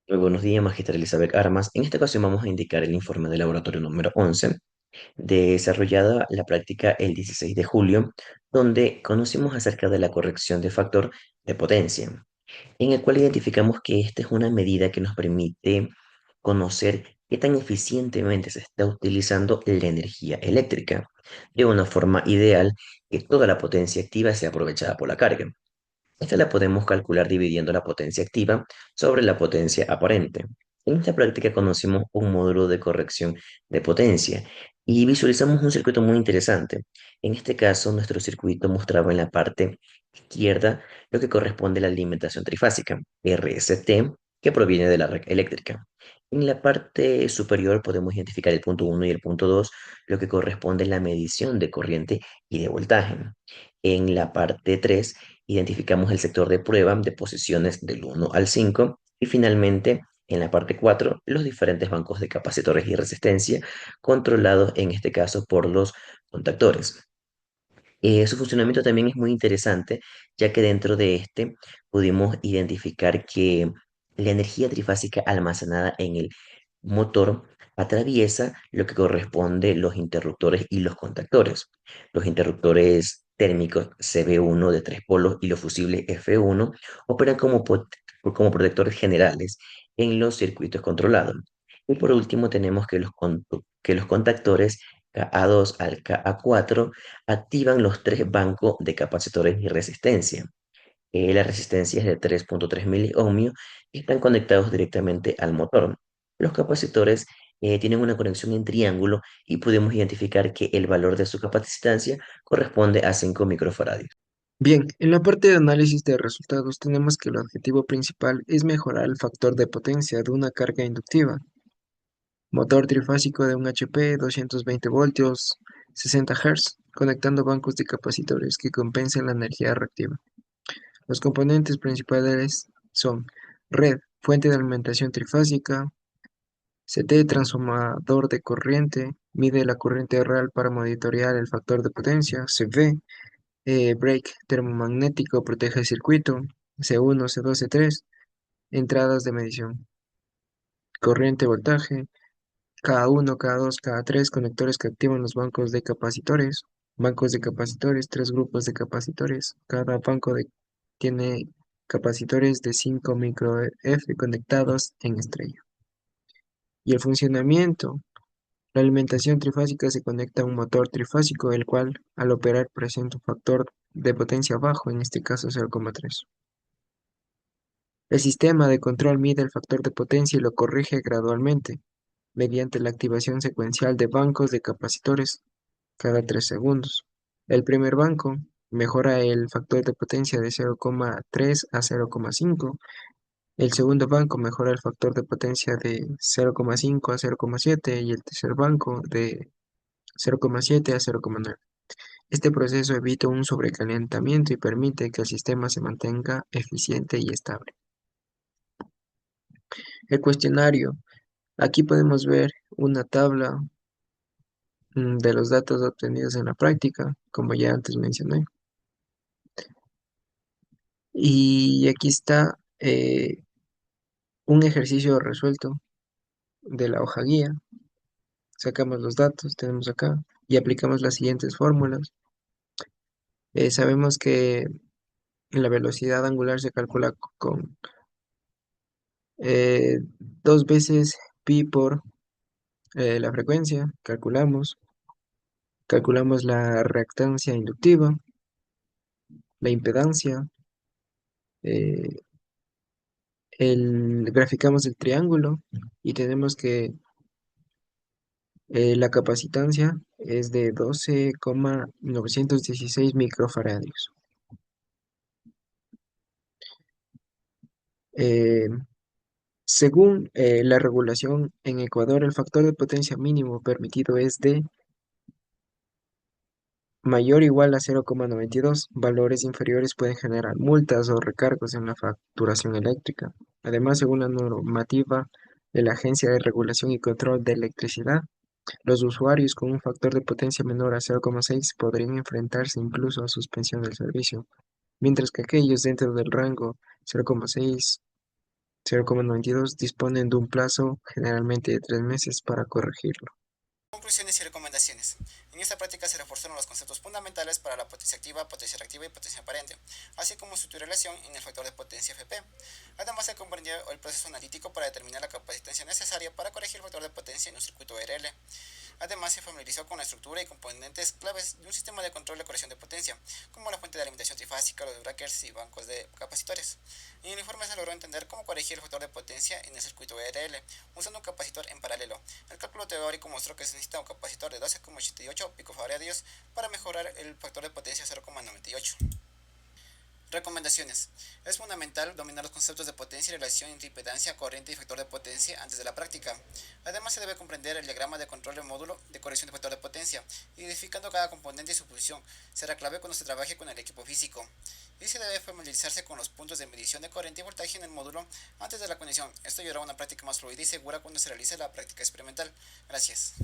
Muy buenos días, Magister Elizabeth Armas. En esta ocasión vamos a indicar el informe del laboratorio número 11, desarrollada la práctica el 16 de julio, donde conocimos acerca de la corrección de factor de potencia, en el cual identificamos que esta es una medida que nos permite conocer qué tan eficientemente se está utilizando la energía eléctrica, de una forma ideal que toda la potencia activa sea aprovechada por la carga. Esta la podemos calcular dividiendo la potencia activa sobre la potencia aparente. En esta práctica conocimos un módulo de corrección de potencia y visualizamos un circuito muy interesante. En este caso, nuestro circuito mostraba en la parte izquierda lo que corresponde a la alimentación trifásica, RST, que proviene de la red eléctrica. En la parte superior podemos identificar el punto 1 y el punto 2, lo que corresponde a la medición de corriente y de voltaje. En la parte 3 identificamos el sector de prueba de posiciones del 1 al 5 y finalmente en la parte 4 los diferentes bancos de capacitores y resistencia controlados en este caso por los contactores. Su funcionamiento también es muy interesante, ya que dentro de este pudimos identificar que la energía trifásica almacenada en el motor atraviesa lo que corresponde los interruptores y los contactores. Los interruptores térmicos CB1 de tres polos y los fusibles F1 operan como protectores generales en los circuitos controlados. Y por último tenemos que los contactores KA2 al KA4 activan los tres bancos de capacitores y resistencia. La resistencia es de 3.3 miliohmios y están conectados directamente al motor. Los capacitores tienen una conexión en triángulo y podemos identificar que el valor de su capacitancia corresponde a 5 microfaradios. Bien, en la parte de análisis de resultados tenemos que el objetivo principal es mejorar el factor de potencia de una carga inductiva. Motor trifásico de un HP, 220 voltios, 60 Hz, conectando bancos de capacitores que compensen la energía reactiva. Los componentes principales son red, fuente de alimentación trifásica, CT, transformador de corriente, mide la corriente real para monitorear el factor de potencia, CV, break termomagnético, protege el circuito, C1, C2, C3, entradas de medición, corriente, voltaje, K1, K2, K3, conectores que activan los bancos de capacitores, tres grupos de capacitores, cada tiene capacitores de 5 micro F conectados en estrella. Y el funcionamiento, la alimentación trifásica se conecta a un motor trifásico, el cual al operar presenta un factor de potencia bajo, en este caso 0,3. El sistema de control mide el factor de potencia y lo corrige gradualmente mediante la activación secuencial de bancos de capacitores cada 3 segundos. El primer banco mejora el factor de potencia de 0,3 a 0,5. El segundo banco mejora el factor de potencia de 0,5 a 0,7 y el tercer banco de 0,7 a 0,9. Este proceso evita un sobrecalentamiento y permite que el sistema se mantenga eficiente y estable. El cuestionario. Aquí podemos ver una tabla de los datos obtenidos en la práctica, como ya antes mencioné. Y aquí está un ejercicio resuelto de la hoja guía. Sacamos los datos, tenemos acá, y aplicamos las siguientes fórmulas. Sabemos que la velocidad angular se calcula con eh, dos veces pi por la frecuencia, calculamos la reactancia inductiva, la impedancia, eh, graficamos el triángulo y tenemos que la capacitancia es de 12,916 microfaradios. Eh, Según la regulación en Ecuador, el factor de potencia mínimo permitido es de mayor o igual a 0,92. Valores inferiores pueden generar multas o recargos en la facturación eléctrica. Además, según la normativa de la Agencia de Regulación y Control de Electricidad, los usuarios con un factor de potencia menor a 0,6 podrían enfrentarse incluso a suspensión del servicio, mientras que aquellos dentro del rango 0,6 0,92 disponen de un plazo generalmente de 3 meses para corregirlo. Conclusiones y recomendaciones. En esta práctica se reforzaron los conceptos fundamentales para la potencia activa, potencia reactiva y potencia aparente, así como su relación en el factor de potencia Fp. Además se comprendió el proceso analítico para determinar la capacitancia necesaria para corregir el factor de potencia en un circuito RL. Además se familiarizó con la estructura y componentes claves de un sistema de control de corrección de potencia, como la fuente de alimentación trifásica, los breakers y bancos de capacitores. En el informe se logró entender cómo corregir el factor de potencia en el circuito RL, usando un capacitor en paralelo. El cálculo teórico mostró que se necesita un capacitor de 12,88 picofarads para mejorar el factor de potencia a 0,98. Recomendaciones. Es fundamental dominar los conceptos de potencia y relación entre impedancia, corriente y factor de potencia antes de la práctica. Además se debe comprender el diagrama de control del módulo de corrección de factor de potencia, identificando cada componente y su función. Será clave cuando se trabaje con el equipo físico. Y se debe familiarizarse con los puntos de medición de corriente y voltaje en el módulo antes de la conexión. Esto ayudará a una práctica más fluida y segura cuando se realice la práctica experimental. Gracias.